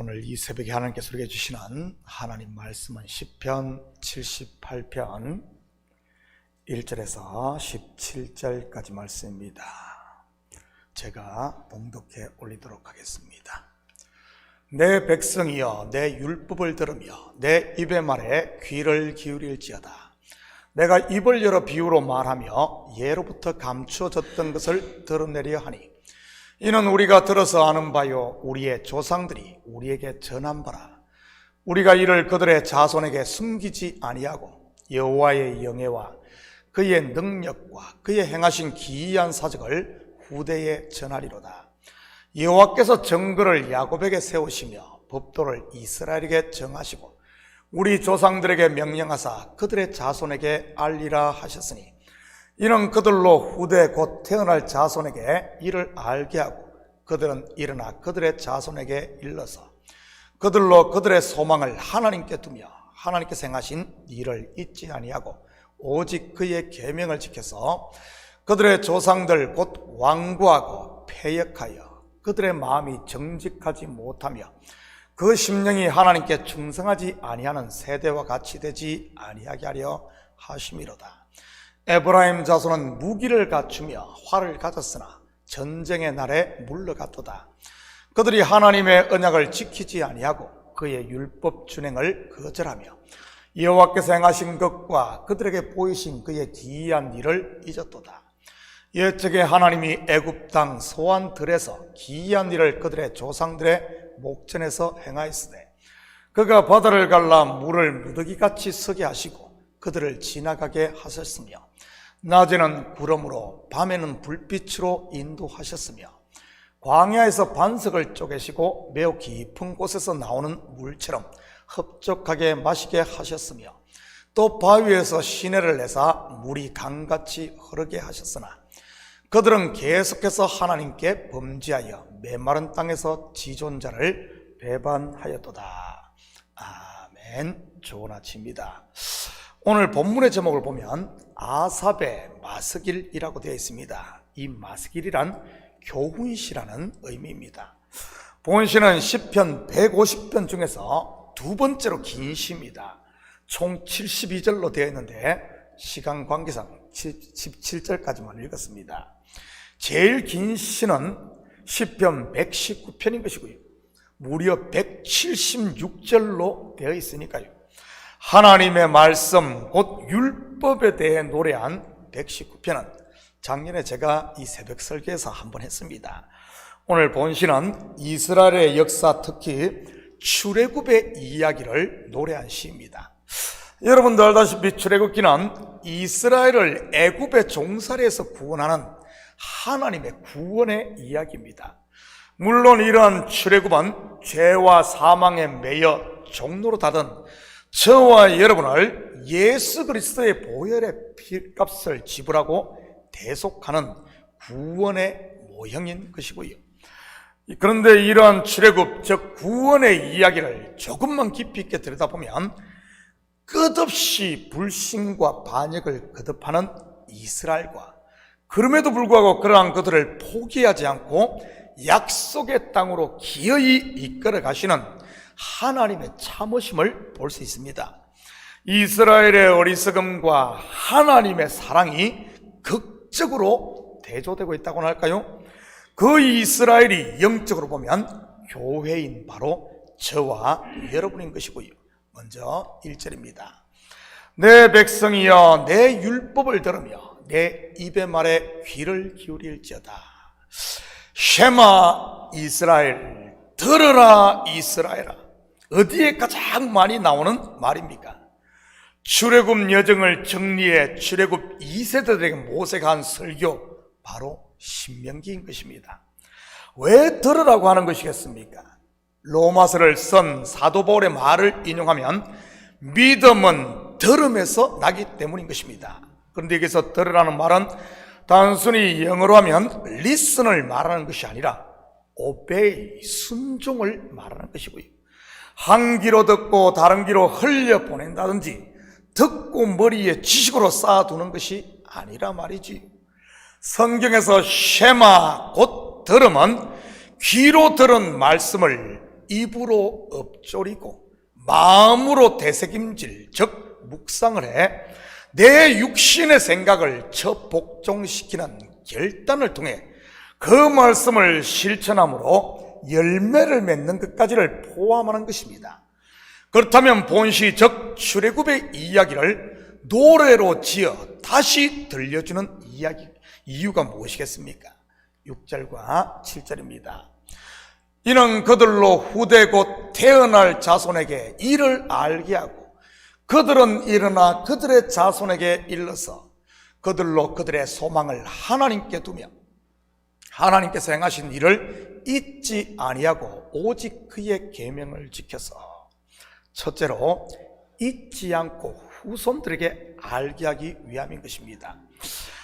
오늘 이 새벽에 하나님께서 우리에게 주시는 하나님 말씀은 시편 78편 1절에서 17절까지 말씀입니다. 제가 봉독해 올리도록 하겠습니다. 내 백성이여 내 율법을 들으며 내 입의 말에 귀를 기울일지어다. 내가 입을 열어 비유로 말하며 예로부터 감추어졌던 것을 드러내려 하니 이는 우리가 들어서 아는 바요 우리의 조상들이 우리에게 전한 바라. 우리가 이를 그들의 자손에게 숨기지 아니하고 여호와의 영예와 그의 능력과 그의 행하신 기이한 사적을 후대에 전하리로다. 여호와께서 정글을 야곱에게 세우시며 법도를 이스라엘에게 정하시고 우리 조상들에게 명령하사 그들의 자손에게 알리라 하셨으니 이는 그들로 후대 곧 태어날 자손에게 이를 알게 하고 그들은 일어나 그들의 자손에게 일러서 그들로 그들의 소망을 하나님께 두며 하나님께서 행하신 일을 잊지 아니하고 오직 그의 계명을 지켜서 그들의 조상들 곧 완고하고 패역하여 그들의 마음이 정직하지 못하며 그 심령이 하나님께 충성하지 아니하는 세대와 같이 되지 아니하게 하려 하심이로다. 에브라임 자손은 무기를 갖추며 활을 가졌으나 전쟁의 날에 물러갔도다. 그들이 하나님의 언약을 지키지 아니하고 그의 율법 준행을 거절하며 여호와께서 행하신 것과 그들에게 보이신 그의 기이한 일을 잊었도다. 옛적에 하나님이 애굽 땅 소환들에서 기이한 일을 그들의 조상들의 목전에서 행하였으되 그가 바다를 갈라 물을 무더기같이 서게 하시고 그들을 지나가게 하셨으며 낮에는 구름으로 밤에는 불빛으로 인도하셨으며 광야에서 반석을 쪼개시고 매우 깊은 곳에서 나오는 물처럼 흡족하게 마시게 하셨으며 또 바위에서 시내를 내사 물이 강같이 흐르게 하셨으나 그들은 계속해서 하나님께 범죄하여 메마른 땅에서 지존자를 배반하였도다. 아멘. 좋은 아침입니다. 오늘 본문의 제목을 보면 아삽의 마스길이라고 되어 있습니다. 이 마스길이란 교훈시라는 의미입니다. 본시는 시편 150편 중에서 두 번째로 긴 시입니다. 총 72절로 되어 있는데 시간 관계상 17절까지만 읽었습니다. 제일 긴 시는 시편 119편인 것이고요. 무려 176절로 되어 있으니까요. 하나님의 말씀 곧 율법에 대해 노래한 119편은 작년에 제가 이 새벽 설교에서 한번 했습니다. 오늘 본시는 이스라엘의 역사, 특히 출애굽의 이야기를 노래한 시입니다. 여러분도 알다시피 출애굽기는 이스라엘을 애굽의 종살이에서 구원하는 하나님의 구원의 이야기입니다. 물론 이러한 출애굽은 죄와 사망에 매여 종로로 닫은 저와 여러분을 예수 그리스도의 보혈의 피값을 지불하고 대속하는 구원의 모형인 것이고요. 그런데 이러한 출애굽, 즉 구원의 이야기를 조금만 깊이 있게 들여다보면 끝없이 불신과 반역을 거듭하는 이스라엘과 그럼에도 불구하고 그러한 그들을 포기하지 않고 약속의 땅으로 기어이 이끌어 가시는 하나님의 참으심을 볼 수 있습니다. 이스라엘의 어리석음과 하나님의 사랑이 극적으로 대조되고 있다고 할까요? 그 이스라엘이 영적으로 보면 교회인 바로 저와 여러분인 것이고요. 먼저 1절입니다. 내 백성이여 내 율법을 들으며 내 입의 말에 귀를 기울일지어다. 쉐마 이스라엘, 들으라 이스라엘아. 어디에 가장 많이 나오는 말입니까? 출애굽 여정을 정리해 출애굽 2세대들에게 모세가 한 설교, 바로 신명기인 것입니다. 왜 들으라고 하는 것이겠습니까? 로마서를 쓴 사도 바울의 말을 인용하면 믿음은 들음에서 나기 때문인 것입니다. 그런데 여기서 들으라는 말은 단순히 영어로 하면 listen을 말하는 것이 아니라 obey, 순종을 말하는 것이고요. 한 귀로 듣고 다른 귀로 흘려보낸다든지 듣고 머리에 지식으로 쌓아두는 것이 아니라 말이지. 성경에서 쉐마 곧 들음은 귀로 들은 말씀을 입으로 읊조리고 마음으로 되새김질, 즉 묵상을 해 내 육신의 생각을 적복종시키는 결단을 통해 그 말씀을 실천함으로 열매를 맺는 것까지를 포함하는 것입니다. 그렇다면 본시 즉 출애굽의 이야기를 노래로 지어 다시 들려주는 이유가 무엇이겠습니까? 6절과 7절입니다. 이는 그들로 후대 곧 태어날 자손에게 이를 알게 하고 그들은 일어나 그들의 자손에게 일러서 그들로 그들의 소망을 하나님께 두며 하나님께서 행하신 일을 잊지 아니하고 오직 그의 계명을 지켜서 첫째로 잊지 않고 후손들에게 알게 하기 위함인 것입니다.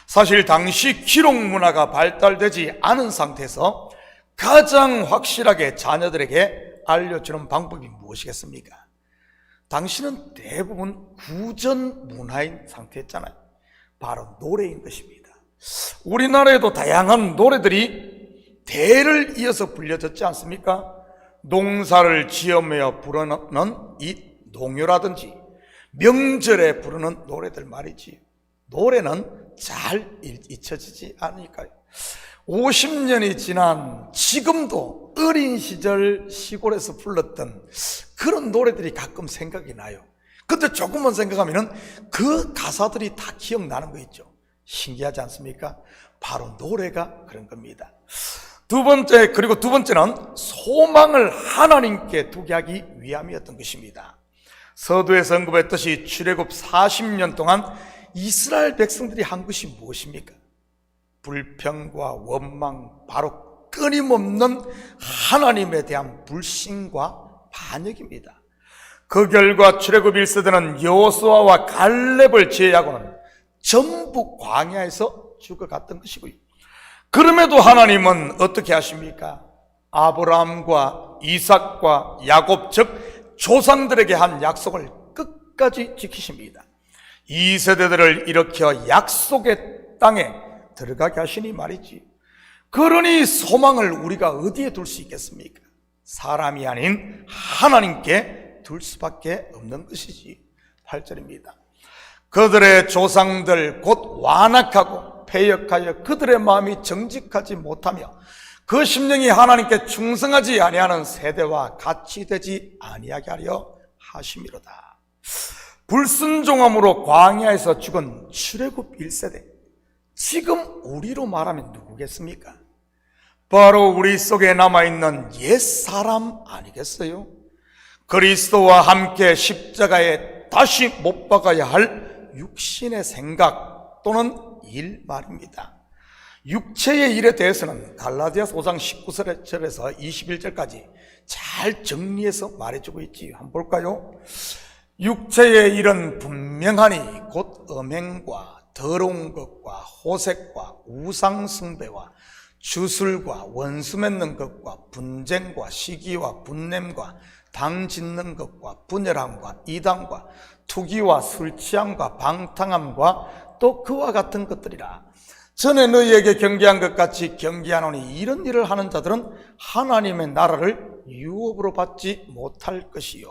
사실 당시 기록 문화가 발달되지 않은 상태에서 가장 확실하게 자녀들에게 알려주는 방법이 무엇이겠습니까? 당시는 대부분 구전 문화인 상태였잖아요. 바로 노래인 것입니다. 우리나라에도 다양한 노래들이 대를 이어서 불려졌지 않습니까? 농사를 지으며 부르는 이 농요라든지 명절에 부르는 노래들 말이지. 노래는 잘 잊혀지지 않으니까요. 50년이 지난 지금도 어린 시절 시골에서 불렀던 그런 노래들이 가끔 생각이 나요. 근데 조금만 생각하면 그 가사들이 다 기억나는 거 있죠. 신기하지 않습니까? 바로 노래가 그런 겁니다. 두 번째는 소망을 하나님께 두게 하기 위함이었던 것입니다. 서두에서 언급했듯이 출애굽 40년 동안 이스라엘 백성들이 한 것이 무엇입니까? 불평과 원망, 바로 끊임없는 하나님에 대한 불신과 반역입니다. 그 결과 출애굽 1세대는 여호수아와 갈렙을 제외하고는 전부 광야에서 죽어갔던 것이고요. 그럼에도 하나님은 어떻게 하십니까? 아브라함과 이삭과 야곱 즉 조상들에게 한 약속을 끝까지 지키십니다. 이 세대들을 일으켜 약속의 땅에 들어가게 하시니 말이지. 그러니 소망을 우리가 어디에 둘 수 있겠습니까? 사람이 아닌 하나님께 둘 수밖에 없는 것이지. 8절입니다. 그들의 조상들 곧 완악하고 패역하여 그들의 마음이 정직하지 못하며 그 심령이 하나님께 충성하지 아니하는 세대와 같이 되지 아니하게 하려 하심이로다. 불순종함으로 광야에서 죽은 출애굽 1세대, 지금 우리로 말하면 누구겠습니까? 바로 우리 속에 남아있는 옛사람 아니겠어요? 그리스도와 함께 십자가에 다시 못 박아야 할 육신의 생각 또는 일 말입니다. 육체의 일에 대해서는 갈라디아서 5장 19절에서 21절까지 잘 정리해서 말해주고 있지. 한번 볼까요? 육체의 일은 분명하니 곧 음행과 더러운 것과 호색과 우상숭배와 주술과 원수 맺는 것과 분쟁과 시기와 분냄과 당 짓는 것과 분열함과 이단과 투기와 술취함과 방탕함과 또 그와 같은 것들이라. 전에 너희에게 경계한 것 같이 경계하노니 이런 일을 하는 자들은 하나님의 나라를 유업으로 받지 못할 것이요.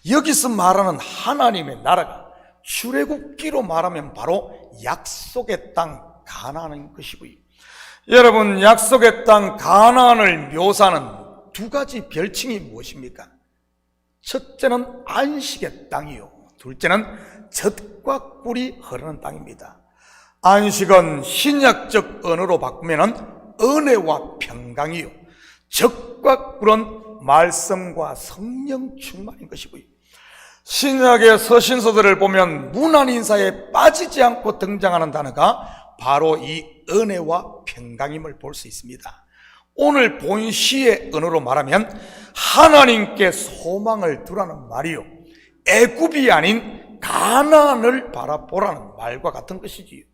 여기서 말하는 하나님의 나라가 출애굽기로 말하면 바로 약속의 땅 가나안인 것이고요. 여러분, 약속의 땅 가나안을 묘사하는 두 가지 별칭이 무엇입니까? 첫째는 안식의 땅이요, 둘째는 젖과 꿀이 흐르는 땅입니다. 안식은 신약적 언어로 바꾸면 은혜와 평강이요, 젖과 꿀은 말씀과 성령 충만인 것이고요. 신약의 서신서들을 보면 문안 인사에 빠지지 않고 등장하는 단어가 바로 이 은혜와 평강임을 볼 수 있습니다. 오늘 본시의 언어로 말하면 하나님께 소망을 두라는 말이요, 애굽이 아닌 가나안을 바라보라는 말과 같은 것이지요.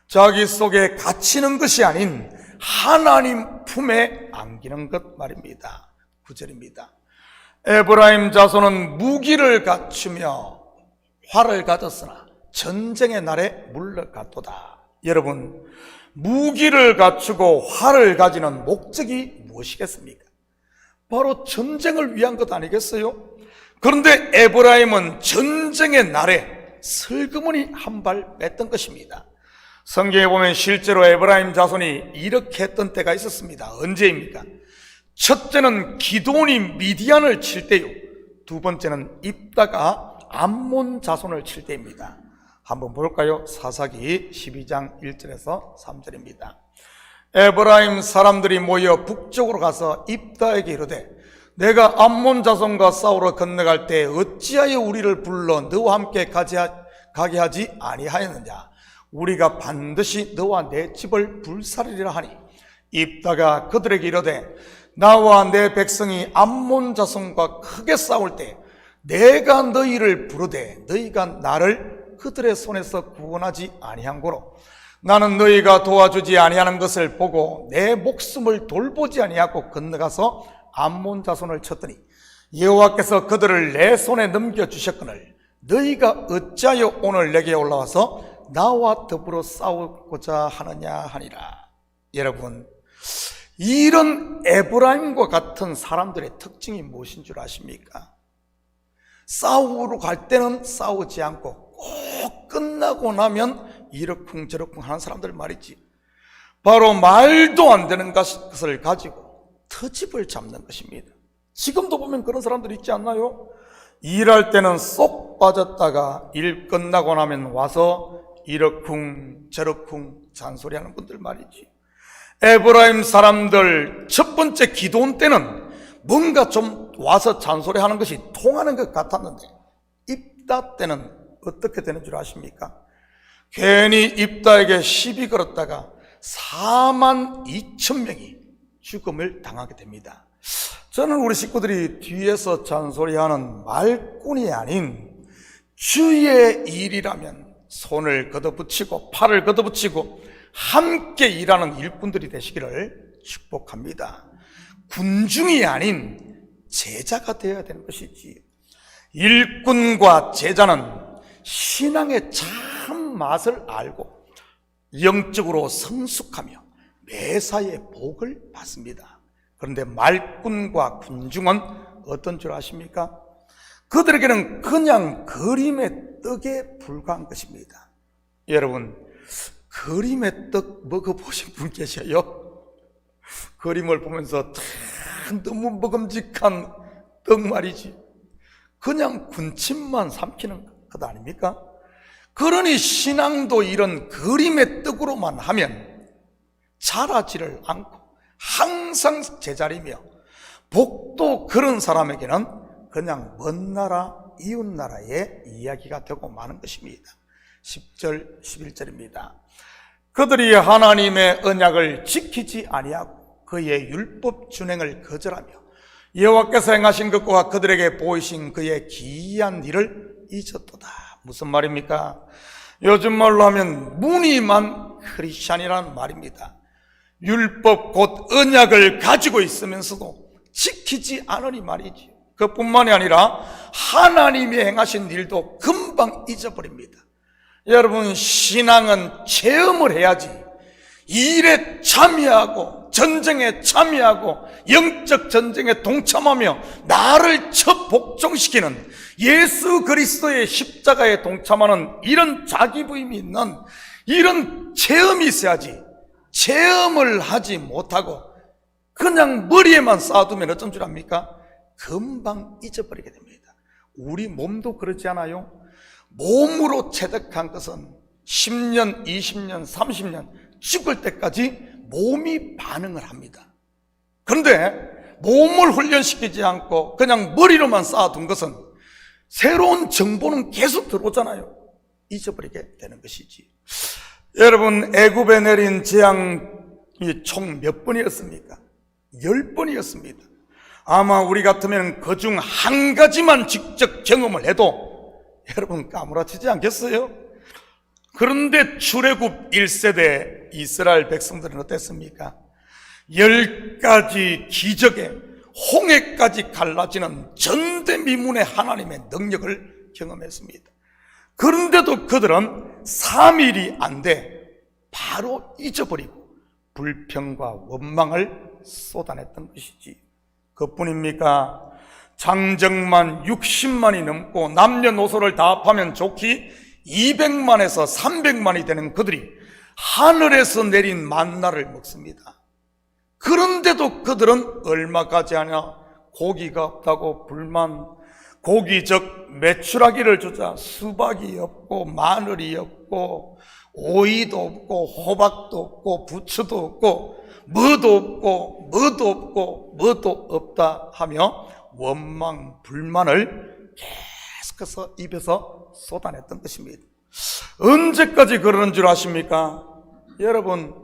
자기 속에 갇히는 것이 아닌 하나님 품에 안기는 것 말입니다. 9절입니다. 에브라임 자손은 무기를 갖추며 활을 가졌으나 전쟁의 날에 물러갔도다. 여러분, 무기를 갖추고 활을 가지는 목적이 무엇이겠습니까? 바로 전쟁을 위한 것 아니겠어요? 그런데 에브라임은 전쟁의 날에 슬그머니 한 발 뺐던 것입니다. 성경에 보면 실제로 에브라임 자손이 이렇게 했던 때가 있었습니다. 언제입니까? 첫째는 기드온이 미디안을 칠 때요, 두 번째는 입다가 암몬 자손을 칠 때입니다. 한번 볼까요? 사사기 12장 1절에서 3절입니다. 에브라임 사람들이 모여 북쪽으로 가서 입다에게 이르되 내가 암몬 자손과 싸우러 건너갈 때 어찌하여 우리를 불러 너와 함께 가게 하지 아니하였느냐? 우리가 반드시 너와 내 집을 불살리리라 하니 입다가 그들에게 이르되 나와 내 백성이 암몬 자손과 크게 싸울 때 내가 너희를 부르되 너희가 나를 그들의 손에서 구원하지 아니한 고로 나는 너희가 도와주지 아니하는 것을 보고 내 목숨을 돌보지 아니하고 건너가서 암몬 자손을 쳤더니 여호와께서 그들을 내 손에 넘겨주셨거늘 너희가 어찌하여 오늘 내게 올라와서 나와 더불어 싸우고자 하느냐 하니라. 여러분, 이런 에브라임과 같은 사람들의 특징이 무엇인 줄 아십니까? 싸우러 갈 때는 싸우지 않고 꼭 끝나고 나면 이러쿵저러쿵 하는 사람들 말이지. 바로 말도 안 되는 것을 가지고 트집을 잡는 것입니다. 지금도 보면 그런 사람들 있지 않나요? 일할 때는 쏙 빠졌다가 일 끝나고 나면 와서 이러쿵 저러쿵 잔소리하는 분들 말이지. 에브라임 사람들 첫 번째 기도원 때는 뭔가 좀 와서 잔소리하는 것이 통하는 것 같았는데 입다 때는 어떻게 되는 줄 아십니까? 괜히 입다에게 시비 걸었다가 4만 2천 명이 죽음을 당하게 됩니다. 저는 우리 식구들이 뒤에서 잔소리하는 말꾼이 아닌 주의 일이라면 손을 걷어붙이고 팔을 걷어붙이고 함께 일하는 일꾼들이 되시기를 축복합니다. 군중이 아닌 제자가 되어야 되는 것이지. 일꾼과 제자는 신앙의 참 맛을 알고 영적으로 성숙하며 매사에 복을 받습니다. 그런데 말꾼과 군중은 어떤 줄 아십니까? 그들에게는 그냥 그림의 떡에 불과한 것입니다. 여러분, 그림의 떡 먹어보신 분 계셔요? 그림을 보면서 너무 먹음직한 떡 말이지. 그냥 군침만 삼키는 것 아닙니까? 그러니 신앙도 이런 그림의 떡으로만 하면 자라지를 않고 항상 제자리며 복도 그런 사람에게는 그냥 먼 나라 이웃 나라의 이야기가 되고 마는 것입니다. 10절 11절입니다. 그들이 하나님의 언약을 지키지 아니하고 그의 율법 준행을 거절하며 여호와께서 행하신 것과 그들에게 보이신 그의 기이한 일을 잊었도다. 무슨 말입니까? 요즘 말로 하면 무늬만 크리스찬이라는 말입니다. 율법 곧 언약을 가지고 있으면서도 지키지 않으니 말이지. 그뿐만이 아니라 하나님이 행하신 일도 금방 잊어버립니다. 여러분, 신앙은 체험을 해야지 일에 참여하고 전쟁에 참여하고 영적 전쟁에 동참하며 나를 첫 복종시키는 예수 그리스도의 십자가에 동참하는 이런 자기부임이 있는 이런 체험이 있어야지. 체험을 하지 못하고 그냥 머리에만 쌓아두면 어떤 줄 압니까? 금방 잊어버리게 됩니다. 우리 몸도 그렇지 않아요? 몸으로 체득한 것은 10년, 20년, 30년 죽을 때까지 몸이 반응을 합니다. 그런데 몸을 훈련시키지 않고 그냥 머리로만 쌓아둔 것은 새로운 정보는 계속 들어오잖아요. 잊어버리게 되는 것이지. 여러분, 애굽에 내린 재앙이 총 몇 번이었습니까? 10번이었습니다. 아마 우리 같으면 그중 한 가지만 직접 경험을 해도 여러분 까무라치지 않겠어요? 그런데 출애굽 1세대 이스라엘 백성들은 어땠습니까? 10가지 기적에 홍해까지 갈라지는 전대미문의 하나님의 능력을 경험했습니다. 그런데도 그들은 3일이 안 돼 바로 잊어버리고 불평과 원망을 쏟아냈던 것이지. 그뿐입니까? 장정만 60만이 넘고 남녀노소를 다 합하면 좋기 200만에서 300만이 되는 그들이 하늘에서 내린 만나를 먹습니다. 그런데도 그들은 얼마까지 하냐? 고기가 없다고 불만, 고기 즉 메추라기를 주자 수박이 없고 마늘이 없고 오이도 없고 호박도 없고 부추도 없고 뭐도 없고 뭐도 없고 뭐도 없다 하며 원망 불만을 계속해서 입에서 쏟아냈던 것입니다. 언제까지 그러는 줄 아십니까? 여러분,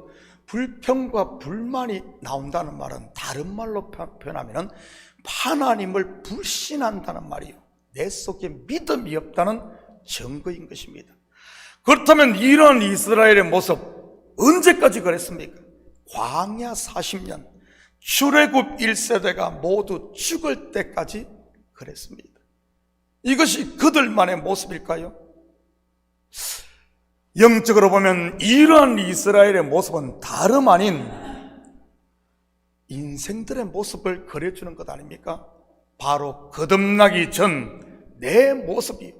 불평과 불만이 나온다는 말은 다른 말로 표현하면 하나님을 불신한다는 말이요, 내 속에 믿음이 없다는 증거인 것입니다. 그렇다면 이런 이스라엘의 모습 언제까지 그랬습니까? 광야 40년, 출애굽 1세대가 모두 죽을 때까지 그랬습니다. 이것이 그들만의 모습일까요? 영적으로 보면 이러한 이스라엘의 모습은 다름 아닌 인생들의 모습을 그려주는 것 아닙니까? 바로 거듭나기 전 내 모습이요,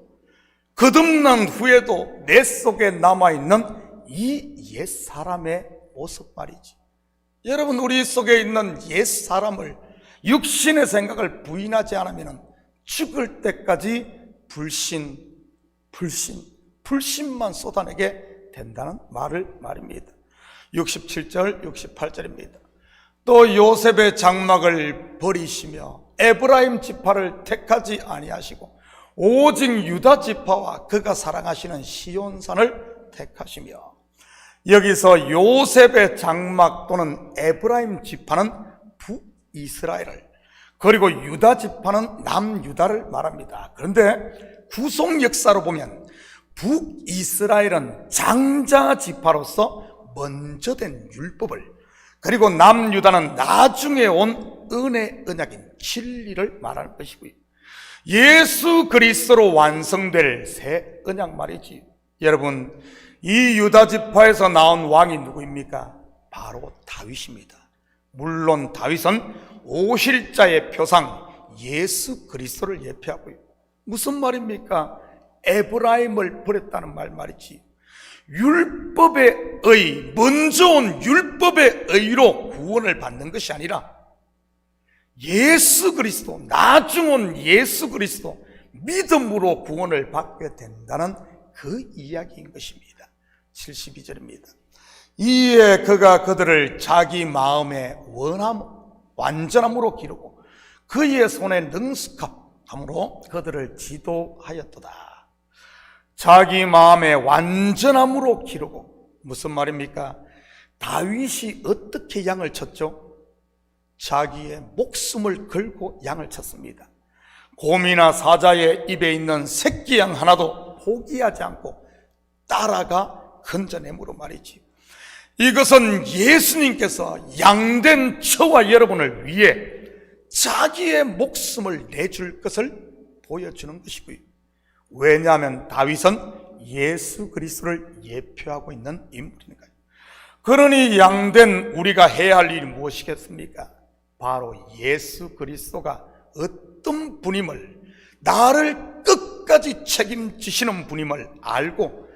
거듭난 후에도 내 속에 남아있는 이 옛사람의 모습 말이지. 여러분, 우리 속에 있는 옛사람을, 육신의 생각을 부인하지 않으면 죽을 때까지 불신만 쏟아내게 된다는 말입니다. 67절, 68절입니다. 또 요셉의 장막을 버리시며 에브라임 지파를 택하지 아니하시고 오직 유다 지파와 그가 사랑하시는 시온산을 택하시며, 여기서 요셉의 장막 또는 에브라임 지파는 북이스라엘을, 그리고 유다 지파는 남유다를 말합니다. 그런데 구속 역사로 보면 북이스라엘은 장자 지파로서 먼저 된 율법을, 그리고 남유다는 나중에 온 은혜 언약인 진리를 말하는 것이고요, 예수 그리스도로 완성될 새 언약 말이지. 여러분, 이 유다 지파에서 나온 왕이 누구입니까? 바로 다윗입니다. 물론 다윗은 오실자의 표상 예수 그리스도를 예표하고요. 무슨 말입니까? 에브라임을 버렸다는 말이지. 율법의 의, 먼저 온 율법의 의로 구원을 받는 것이 아니라 예수 그리스도, 나중 온 예수 그리스도 믿음으로 구원을 받게 된다는 그 이야기인 것입니다. 72절입니다. 이에 그가 그들을 자기 마음의 완전함으로 기르고 그의 손에 능숙함으로 그들을 지도하였도다. 자기 마음의 완전함으로 기르고, 무슨 말입니까? 다윗이 어떻게 양을 쳤죠? 자기의 목숨을 걸고 양을 쳤습니다. 곰이나 사자의 입에 있는 새끼 양 하나도 포기하지 않고 따라가 건져내므로 말이지. 이것은 예수님께서 양된 저와 여러분을 위해 자기의 목숨을 내줄 것을 보여주는 것이고요. 왜냐하면 다윗은 예수 그리스도를 예표하고 있는 인물이니까요. 그러니 양된 우리가 해야 할 일이 무엇이겠습니까? 바로 예수 그리스도가 어떤 분임을, 나를 끝까지 책임지시는 분임을 알고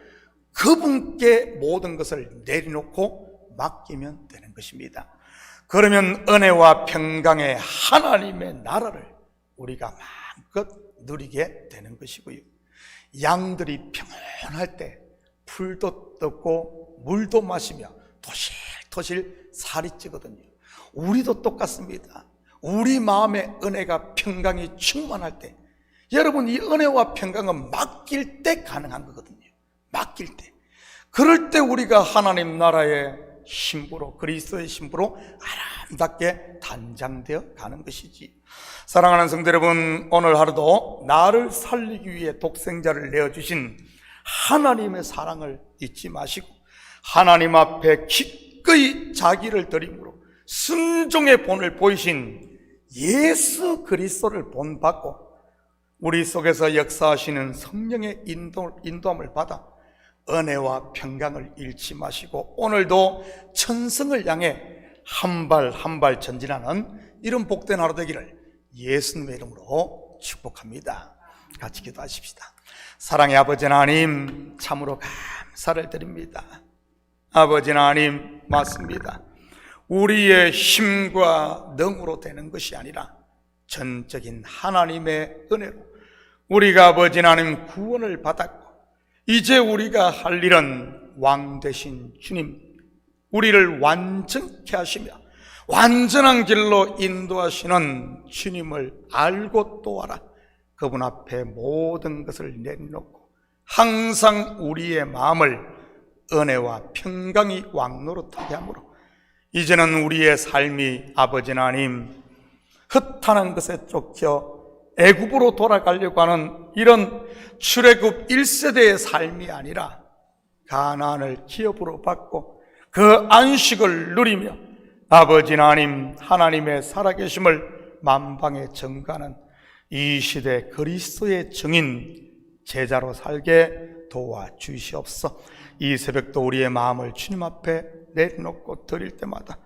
그분께 모든 것을 내려놓고 맡기면 되는 것입니다. 그러면 은혜와 평강의 하나님의 나라를 우리가 마음껏 누리게 되는 것이고요, 양들이 평온할 때 풀도 뜯고 물도 마시며 토실토실 살이 찌거든요. 우리도 똑같습니다. 우리 마음의 은혜가 평강이 충만할 때, 여러분, 이 은혜와 평강은 맡길 때 가능한 거거든요. 맡길 때. 그럴 때 우리가 하나님 나라의 신부로, 그리스도의 신부로 아름답게 단장되어 가는 것이지. 사랑하는 성도 여러분, 오늘 하루도 나를 살리기 위해 독생자를 내어주신 하나님의 사랑을 잊지 마시고 하나님 앞에 기꺼이 자기를 드림으로 순종의 본을 보이신 예수 그리스도를 본받고 우리 속에서 역사하시는 성령의 인도함을 받아 은혜와 평강을 잃지 마시고 오늘도 천성을 향해 한 발 한 발 전진하는 이런 복된 하루 되기를 예수님의 이름으로 축복합니다. 같이 기도하십시다. 사랑의 아버지 하나님, 참으로 감사를 드립니다. 아버지 하나님, 맞습니다. 우리의 힘과 능으로 되는 것이 아니라 전적인 하나님의 은혜로 우리가 아버지 하나님 구원을 받았고, 이제 우리가 할 일은 왕 되신 주님, 우리를 완전케 하시며 완전한 길로 인도하시는 주님을 알고 또 알아 그분 앞에 모든 것을 내려놓고 항상 우리의 마음을 은혜와 평강이 왕노릇하게 하므로 이제는 우리의 삶이 아버지 하나님 흩어난 것에 쫓겨 애굽으로 돌아가려고 하는 이런 출애굽 1세대의 삶이 아니라 가나안을 기업으로 받고 그 안식을 누리며 아버지 하나님, 하나님의 살아계심을 만방에 전가하는 이 시대 그리스도의 증인 제자로 살게 도와주시옵소서. 이 새벽도 우리의 마음을 주님 앞에 내려놓고 드릴 때마다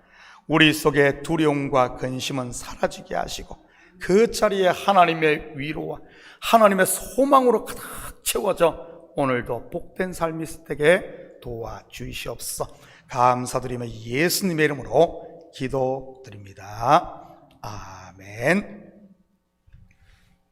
우리 속에 두려움과 근심은 사라지게 하시고 그 자리에 하나님의 위로와 하나님의 소망으로 가득 채워져 오늘도 복된 삶이 되게 도와주시옵소서. 감사드리며 예수님의 이름으로 기도드립니다. 아멘.